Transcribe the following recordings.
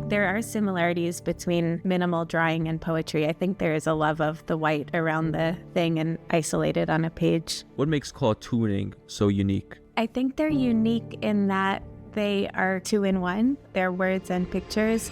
There are similarities between minimal drawing and poetry. I think there is a love of the white around the thing and isolated on a page. What makes cartooning so unique? I think they're unique in that they are two in one. They're words and pictures.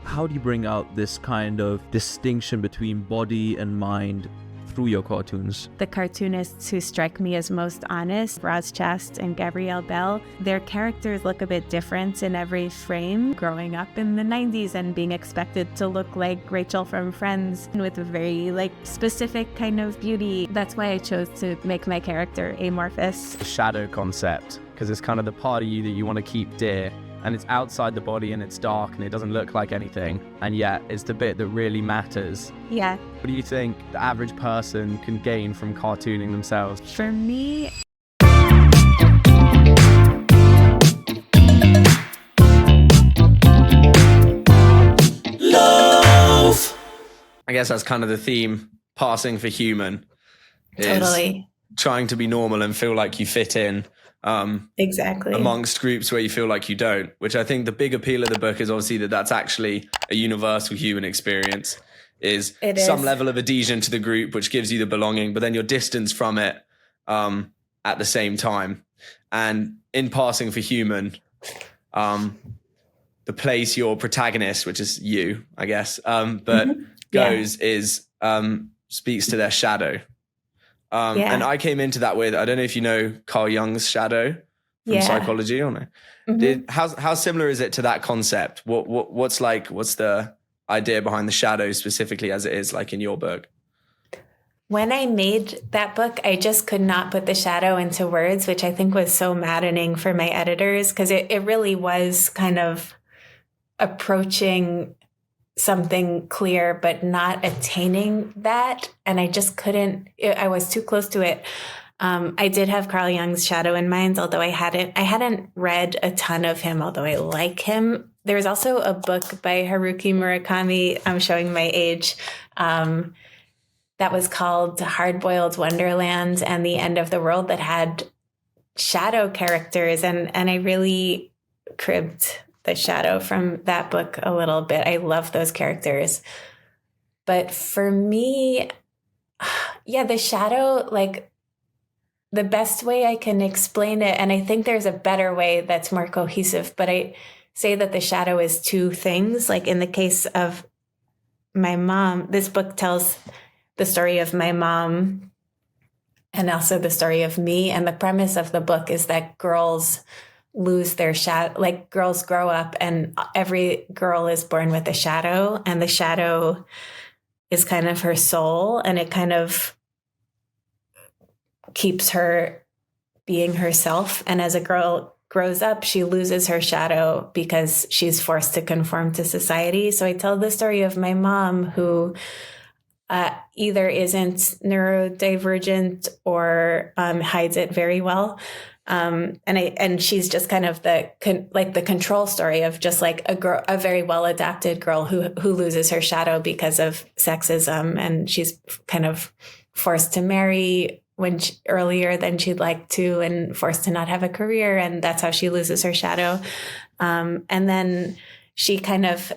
How do you bring out this kind of distinction between body and mind through your cartoons? The cartoonists who strike me as most honest, Roz Chast and Gabrielle Bell, their characters look a bit different in every frame. Growing up in the 90s and being expected to look like Rachel from Friends with a very specific kind of beauty. That's why I chose to make my character amorphous. The shadow concept, because it's kind of the part of you that you want to keep dear. And it's outside the body and it's dark and it doesn't look like anything. And yet it's the bit that really matters. Yeah. What do you think the average person can gain from cartooning themselves? For me, love. I guess that's kind of the theme, passing for human. Totally. Trying to be normal and feel like you fit in. Exactly. Amongst groups where you feel like you don't, which I think the big appeal of the book is obviously that's actually a universal human experience, is some level of adhesion to the group, which gives you the belonging, but then you're distanced from it at the same time. And in passing for human, the place your protagonist, which is you, I guess, goes is speaks to their shadow. And I came into that with, I don't know if you know Carl Jung's shadow from psychology or no. Mm-hmm. How similar is it to that concept? What's the idea behind the shadow specifically as it is like in your book? When I made that book, I just could not put the shadow into words, which I think was so maddening for my editors, because it really was kind of approaching something clear, but not attaining that. And I just couldn't, I was too close to it. I did have Carl Jung's shadow in mind, although I hadn't read a ton of him, although I like him. There was also a book by Haruki Murakami, I'm showing my age, that was called Hard-Boiled Wonderland and the End of the World, that had shadow characters. And I really cribbed the shadow from that book a little bit. I love those characters. But for me, the shadow, the best way I can explain it, and I think there's a better way that's more cohesive, but I say that the shadow is two things. Like in the case of my mom, this book tells the story of my mom and also the story of me. And the premise of the book is that girls lose their shadow, girls grow up and every girl is born with a shadow, and the shadow is kind of her soul, and it kind of keeps her being herself. And as a girl grows up, she loses her shadow because she's forced to conform to society. So I tell the story of my mom, who either isn't neurodivergent or hides it very well. And she's just kind of the control story of just a very well adapted girl who loses her shadow because of sexism, and she's kind of forced to marry earlier than she'd like to, and forced to not have a career, and that's how she loses her shadow. And then she kind of,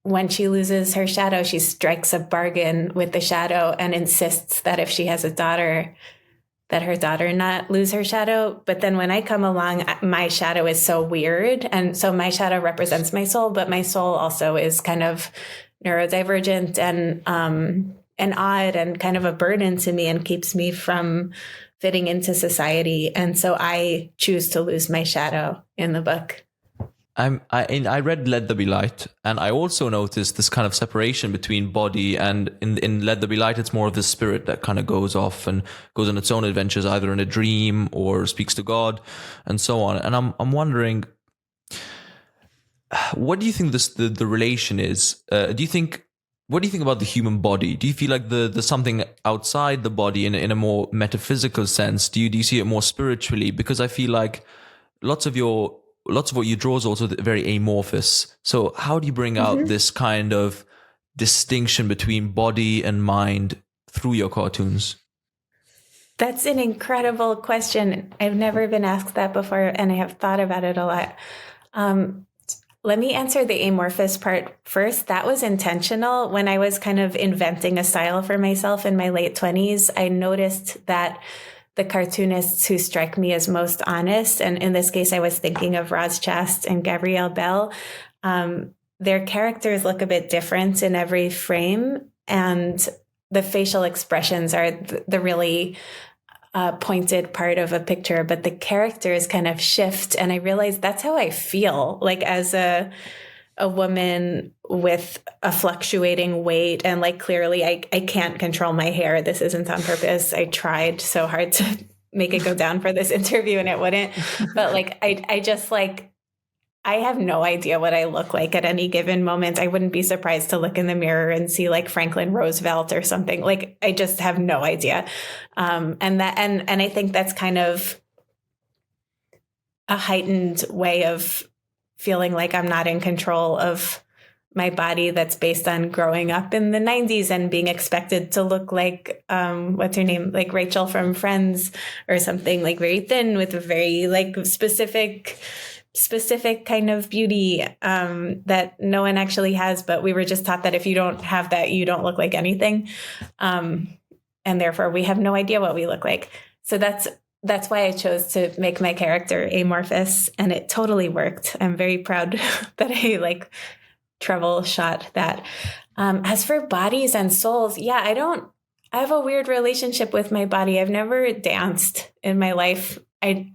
when she loses her shadow, she strikes a bargain with the shadow and insists that if she has a daughter, that her daughter not lose her shadow. But then when I come along, my shadow is so weird. And so my shadow represents my soul, but my soul also is kind of neurodivergent and odd and kind of a burden to me and keeps me from fitting into society. And so I choose to lose my shadow in the book. I read Let There Be Light, and I also noticed this kind of separation between body and in Let There Be Light, it's more of the spirit that kind of goes off and goes on its own adventures, either in a dream or speaks to God and so on. And I'm wondering, what do you think the relation is? What do you think about the human body? Do you feel like there's something outside the body in a more metaphysical sense? Do you see it more spiritually? Because I feel like lots of what you draw is also very amorphous. So how do you bring out this kind of distinction between body and mind through your cartoons? That's an incredible question. I've never been asked that before, and I have thought about it a lot. Let me answer the amorphous part first. That was intentional. When I was kind of inventing a style for myself in my late 20s, I noticed that the cartoonists who strike me as most honest, and in this case, I was thinking of Roz Chast and Gabrielle Bell, their characters look a bit different in every frame, and the facial expressions are the really pointed part of a picture, but the characters kind of shift. And I realized that's how I feel, like as a woman with a fluctuating weight. And like, clearly I can't control my hair. This isn't on purpose. I tried so hard to make it go down for this interview and it wouldn't. But like, I just like, I have no idea what I look like at any given moment. I wouldn't be surprised to look in the mirror and see like Franklin Roosevelt or something. Like, I just have no idea. And I think that's kind of a heightened way of feeling like I'm not in control of my body, that's based on growing up in the 90s and being expected to look like, what's her name? Like Rachel from Friends or something, like very thin with a very like specific kind of beauty that no one actually has, but we were just taught that if you don't have that, you don't look like anything. And therefore we have no idea what we look like. So that's why I chose to make my character amorphous, and it totally worked. I'm very proud that I like troubleshot that. As for bodies and souls, yeah, I have a weird relationship with my body. I've never danced in my life. I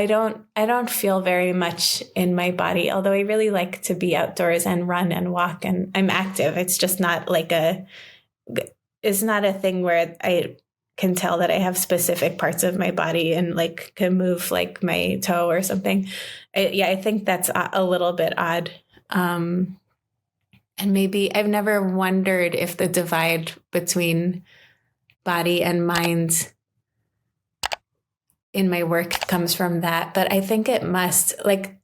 don't feel very much in my body, although I really like to be outdoors and run and walk, and I'm active. It's just not like it's not a thing where I can tell that I have specific parts of my body and like can move like my toe or something. I think that's a little bit odd. And maybe I've never wondered if the divide between body and mind in my work comes from that, but I think it must. Like,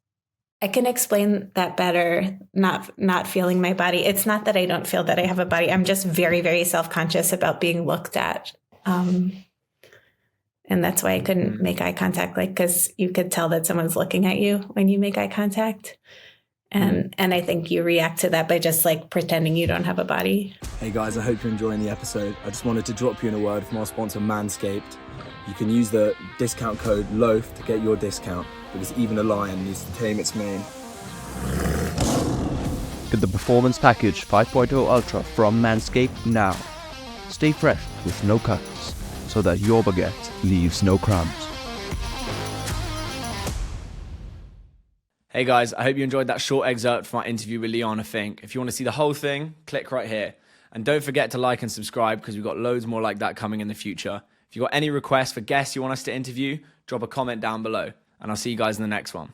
I can explain that better, not feeling my body. It's not that I don't feel that I have a body. I'm just very, very self-conscious about being looked at. And that's why I couldn't make eye contact, like, because you could tell that someone's looking at you when you make eye contact. And I think you react to that by just like pretending you don't have a body. Hey guys, I hope you're enjoying the episode. I just wanted to drop you in a word from our sponsor Manscaped. You can use the discount code LOAF to get your discount, because even a lion needs to tame its mane. Get the Performance Package 5.0 Ultra from Manscaped now. Stay fresh with no cuts, so that your baguette leaves no crumbs. Hey guys, I hope you enjoyed that short excerpt from our interview with Liana Finck. If you want to see the whole thing, click right here. And don't forget to like and subscribe, because we've got loads more like that coming in the future. If you've got any requests for guests you want us to interview, drop a comment down below. And I'll see you guys in the next one.